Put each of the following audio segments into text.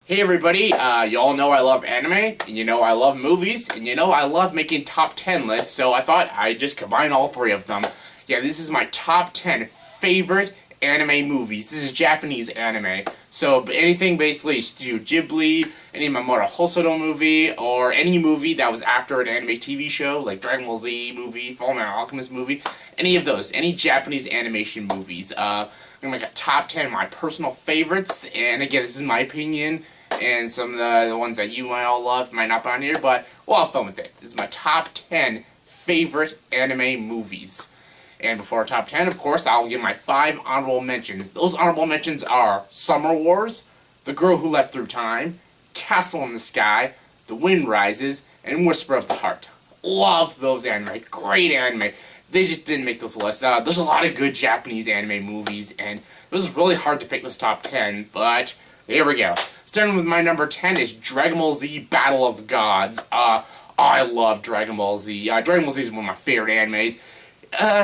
Hey everybody, y'all know I love anime, and you know I love movies, and you know I love making top 10 lists, so I thought I'd just combine all three of them. Yeah, this is my top 10 favorite anime movies. This is Japanese anime. So anything basically Studio Ghibli, any Mamoru Hosoda movie, or any movie that was after an anime TV show, like Dragon Ball Z movie, Fullmetal Alchemist movie, any of those, any Japanese animation movies. I'm gonna make a top 10 of my personal favorites, and again, this is my opinion, and some of the ones that you might all love might not be on here, but we'll have fun with it. This is my top 10 favorite anime movies. And before our top 10, of course, I'll give my 5 honorable mentions. Those honorable mentions are Summer Wars, The Girl Who Leapt Through Time, Castle in the Sky, The Wind Rises, and Whisper of the Heart. Love those anime. Great anime. They just didn't make this list. There's a lot of good Japanese anime movies, and it was really hard to pick this top 10, but here we go. Starting with my number 10 is Dragon Ball Z Battle of the Gods. I love Dragon Ball Z. Dragon Ball Z is one of my favorite animes.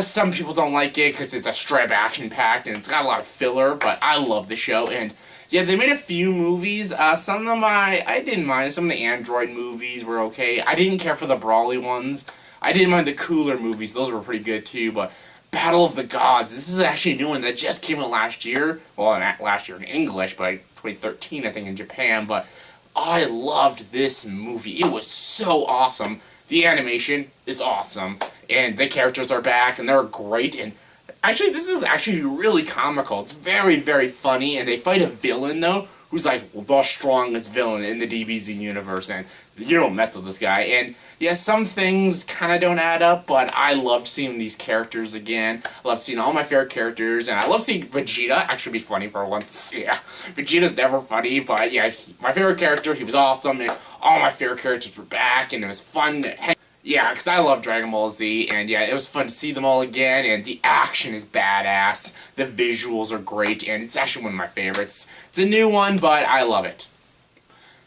Some people don't like it because it's a straight action-packed and it's got a lot of filler, but I love the show. And yeah, they made a few movies. Some of them I didn't mind. Some of the Android movies were okay. I didn't care for the brawly ones. I didn't mind the cooler movies. Those were pretty good too, but Battle of the Gods, this is actually a new one that just came out last year. Well, not last year in English, but 2013, I think, in Japan. But I loved this movie. It was so awesome. The animation is awesome, and the characters are back, and they're great, and actually, this is actually really comical. It's very, very funny, and they fight a villain, though, who's like the strongest villain in the DBZ universe, and you don't mess with this guy. And yeah, some things kind of don't add up, but I loved seeing these characters again. I loved seeing all my favorite characters, and I love seeing Vegeta actually be funny for once. Yeah, Vegeta's never funny, but yeah, my favorite character, he was awesome, and all my favorite characters were back, and it was fun to hang. Yeah, because I love Dragon Ball Z, and yeah, it was fun to see them all again, and the action is badass, the visuals are great, and it's actually one of my favorites. It's a new one, but I love it.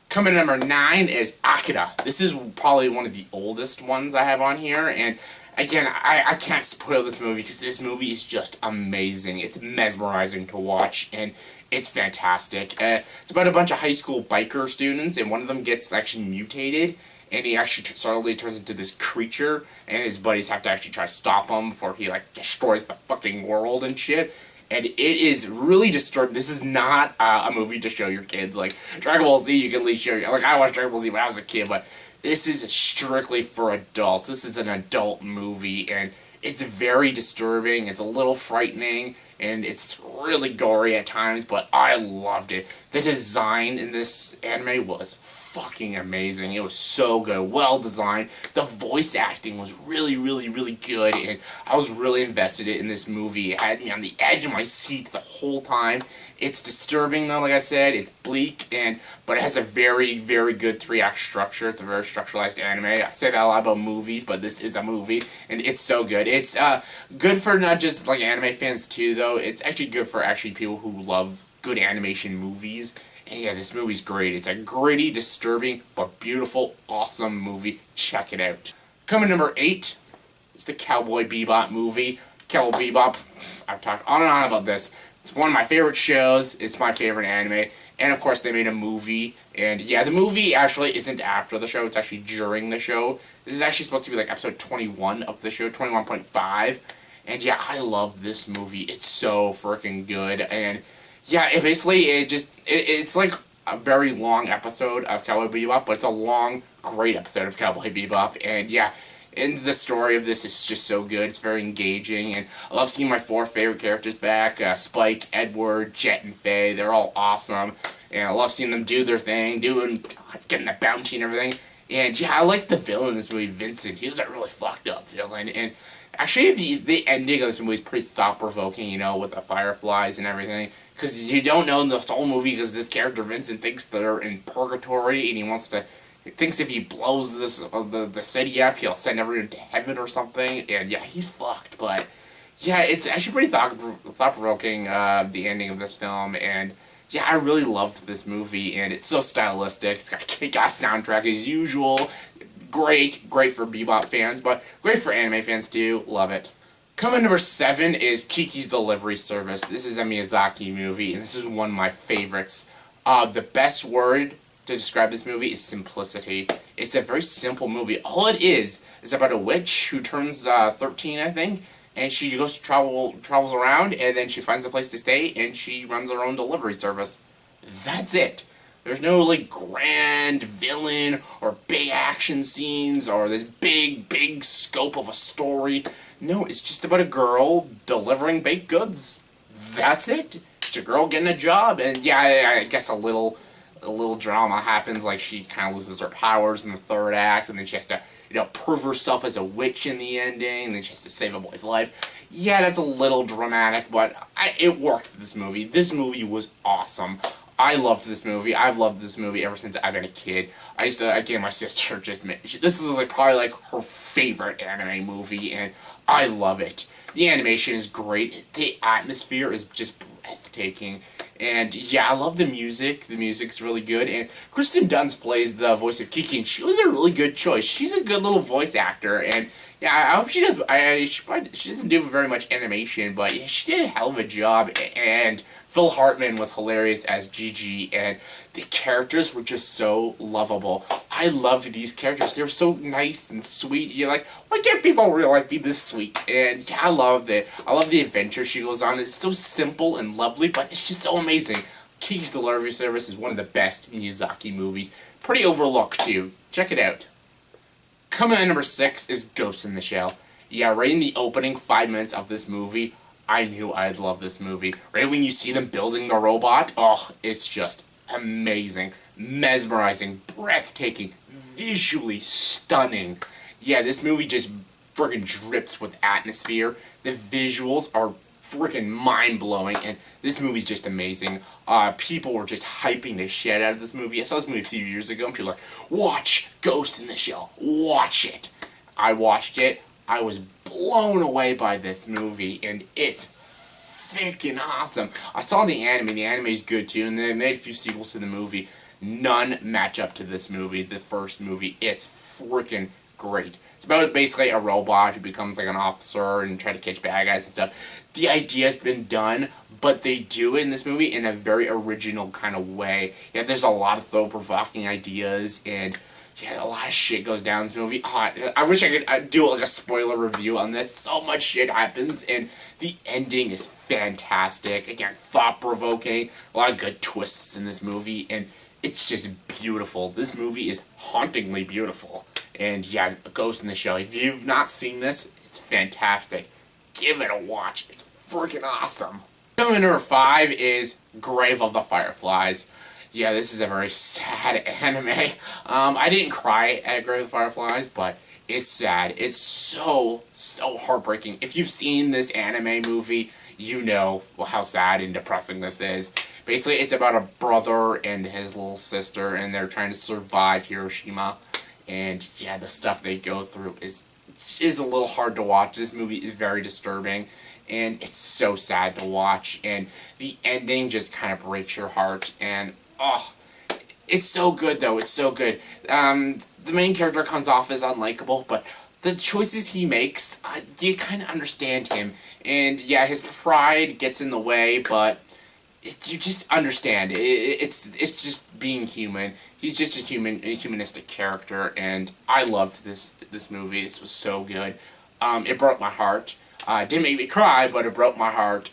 Coming at number 9 is Aqueda. This is probably one of the oldest ones I have on here, and again, I can't spoil this movie because this movie is just amazing. It's mesmerizing to watch, and it's fantastic. It's about a bunch of high school biker students, and one of them gets actually mutated, and he actually suddenly turns into this creature, and his buddies have to actually try to stop him before he, like, destroys the fucking world and shit. And it is really disturbing. This is not a movie to show your kids. Like, Dragon Ball Z, you can at least show your... Like, I watched Dragon Ball Z when I was a kid, but this is strictly for adults. This is an adult movie, and it's very disturbing. It's a little frightening, and it's really gory at times, but I loved it. The design in this anime was fucking amazing. It was so good. Well designed. The voice acting was really, really, really good, and I was really invested in this movie. It had me on the edge of my seat the whole time. It's disturbing though, like I said. It's bleak, but it has a very, very good 3-act structure. It's a very structuralized anime. I say that a lot about movies, but this is a movie, and it's so good. It's good for not just like anime fans too, though. It's actually good for actually people who love good animation movies. And yeah, this movie's great. It's a gritty, disturbing, but beautiful, awesome movie. Check it out. Coming number 8 is the Cowboy Bebop movie. Cowboy Bebop, I've talked on and on about this. It's one of my favorite shows. It's my favorite anime. And of course, they made a movie. And yeah, the movie actually isn't after the show. It's actually during the show. This is actually supposed to be like episode 21 of the show, 21.5. And yeah, I love this movie. It's so freaking good. And yeah, it's like a very long episode of Cowboy Bebop, but it's a long, great episode of Cowboy Bebop, and yeah, and the story of this is just so good. It's very engaging, and I love seeing my 4 favorite characters back, Spike, Edward, Jet, and Faye. They're all awesome, and I love seeing them do their thing, getting the bounty and everything, and yeah, I like the villain in this movie, Vincent. He was a really fucked up villain, and actually, the ending of this movie is pretty thought-provoking, you know, with the Fireflies and everything. Because you don't know in the whole movie, because this character, Vincent, thinks they're in purgatory, and he thinks if he blows the city up, he'll send everyone to heaven or something, and yeah, he's fucked, but yeah, it's actually pretty thought-provoking, the ending of this film, and yeah, I really loved this movie, and it's so stylistic. It's got a kick-ass soundtrack as usual. Great for Bebop fans, but great for anime fans too. Love it. Coming number 7 is Kikis Delivery Service. This is a Miyazaki movie, and this is one of my favorites The best word to describe this movie is simplicity. It's a very simple movie. All it is about a witch who turns 13, I think, and she goes to travels around, and then she finds a place to stay, and she runs her own delivery service. That's it. There's no like grand villain or big action scenes or this big scope of a story. No, it's just about a girl delivering baked goods. That's it. It's a girl getting a job, and yeah, I guess a little drama happens. Like she kind of loses her powers in the third act, and then she has to prove herself as a witch in the ending, and then she has to save a boy's life. Yeah, that's a little dramatic, but it worked for this movie. This movie was awesome. I loved this movie. I've loved this movie ever since I've been a kid. Again, my sister this is like probably like her favorite anime movie, and I love it. The animation is great. The atmosphere is just breathtaking. And yeah, I love the music. The music's really good. And Kristen Dunst plays the voice of Kiki, and she was a really good choice. She's a good little voice actor, and yeah, I hope she does. She doesn't do very much animation, but yeah, she did a hell of a job. And Phil Hartman was hilarious as Gigi, and the characters were just so lovable. I loved these characters. They were so nice and sweet. You're like, why can't people really be this sweet? And yeah, I loved it. I love the adventure she goes on. It's so simple and lovely, but it's just so amazing. Kikis Delivery Service is one of the best Miyazaki movies. Pretty overlooked, too. Check it out. Coming in at number 6 is Ghost in the Shell. Yeah, right in the opening 5 minutes of this movie, I knew I'd love this movie. Right when you see them building the robot, oh, it's just amazing, mesmerizing, breathtaking, visually stunning. Yeah, this movie just freaking drips with atmosphere. The visuals are freaking mind-blowing, and this movie's just amazing. People were just hyping the shit out of this movie. I saw this movie a few years ago, and people were like, watch Ghost in the Shell. Watch it. I watched it. I was blown away by this movie, and it's freaking awesome. I saw the anime. The anime is good, too, and they made a few sequels to the movie. None match up to this movie, the first movie. It's freaking great. It's about basically a robot who becomes like an officer and try to catch bad guys and stuff. The idea's been done, but they do it in this movie in a very original kind of way. Yeah, there's a lot of thought-provoking ideas, and yeah, a lot of shit goes down in this movie. Oh, I wish I could do like a spoiler review on this. So much shit happens, and the ending is fantastic. Again, thought-provoking. A lot of good twists in this movie, and it's just beautiful. This movie is hauntingly beautiful. And yeah, Ghost in the Shell. If you've not seen this, it's fantastic. Give it a watch. It's freaking awesome. Coming number 5 is Grave of the Fireflies. Yeah, this is a very sad anime. I didn't cry at Grave of the Fireflies, but it's sad. It's so heartbreaking. If you've seen this anime movie, you know how sad and depressing this is. Basically, it's about a brother and his little sister, and they're trying to survive Hiroshima. And yeah, the stuff they go through is a little hard to watch. This movie is very disturbing, and it's so sad to watch. And the ending just kind of breaks your heart. And oh, it's so good though. It's so good. The main character comes off as unlikable, but the choices he makes, you kind of understand him. And yeah, his pride gets in the way, but you just understand. It's just being human. He's just a humanistic character, and I loved this movie. This was so good. It broke my heart. It didn't make me cry, but it broke my heart.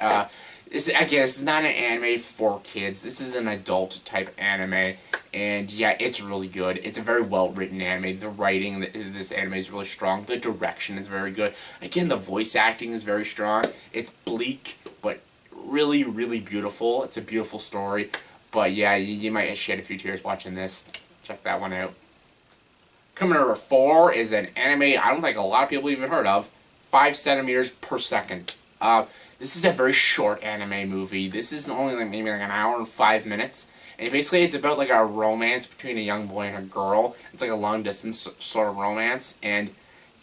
This is not an anime for kids. This is an adult type anime, and yeah, it's really good. It's a very well written anime. The writing in this anime is really strong. The direction is very good. Again, the voice acting is very strong. It's bleak, but really, really beautiful. It's a beautiful story. But yeah, you might shed a few tears watching this. Check that one out. Coming number 4 is an anime I don't think a lot of people even heard of. 5 centimeters per second. This is a very short anime movie. This is only maybe an hour and 5 minutes. And basically it's about like a romance between a young boy and a girl. It's like a long distance sort of romance. And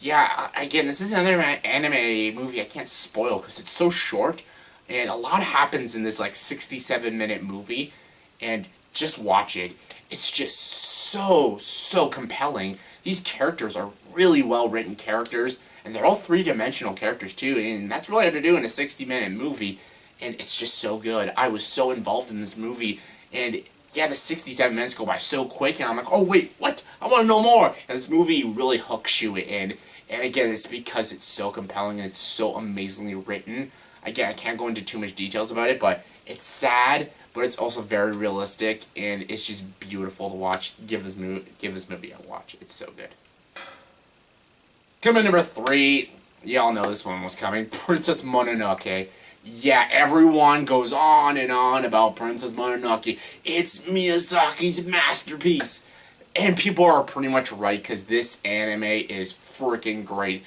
yeah, again, this is another anime movie I can't spoil because it's so short. And a lot happens in this like 67-minute movie. And just watch it. It's just so compelling. These characters are really well-written characters. And they're all three-dimensional characters, too. And that's really hard to do in a 60-minute movie. And it's just so good. I was so involved in this movie. And yeah, the 67 minutes go by so quick, and I'm like, oh wait, what? I want to know more. And this movie really hooks you in, and again, it's because it's so compelling and it's so amazingly written. Again, I can't go into too much details about it, but it's sad, but it's also very realistic, and it's just beautiful to watch. Give this movie a watch. It's so good. Coming in number 3, y'all know this one was coming. Princess Mononoke. Yeah, everyone goes on and on about Princess Mononoke. It's Miyazaki's masterpiece. And people are pretty much right, because this anime is freaking great.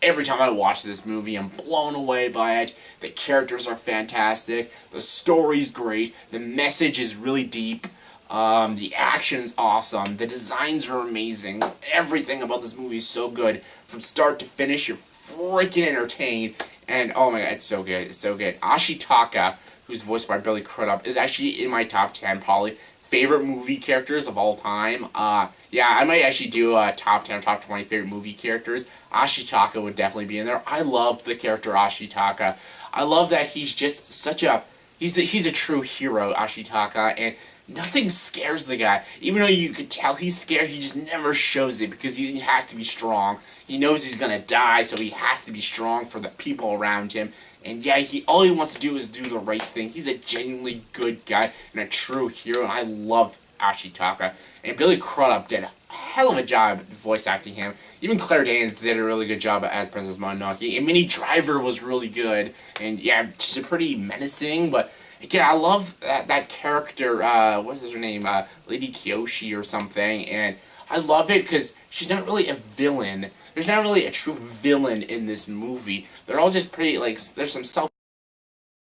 Every time I watch this movie, I'm blown away by it. The characters are fantastic. The story's great. The message is really deep. The action's awesome. The designs are amazing. Everything about this movie is so good. From start to finish, you're freaking entertained. And oh my god, it's so good. It's so good. Ashitaka, who's voiced by Billy Crudup, is actually in my top 10 probably favorite movie characters of all time. Yeah, I might actually do a top 10 or top 20 favorite movie characters. Ashitaka would definitely be in there. I loved the character Ashitaka. I love that he's just such a... He's a true hero, Ashitaka, and nothing scares the guy. Even though you could tell he's scared, he just never shows it because he has to be strong. He knows he's gonna die, so he has to be strong for the people around him. And yeah, all he wants to do is do the right thing. He's a genuinely good guy and a true hero, and I love Ashitaka. And Billy Crudup did a hell of a job voice acting him. Even Claire Danes did a really good job as Princess Mononoke. And Minnie Driver was really good. And yeah, she's pretty menacing, but again, I love that character, what is her name, Lady Kyoshi or something, and I love it because she's not really a villain. There's not really a true villain in this movie. They're all just pretty, like, there's some self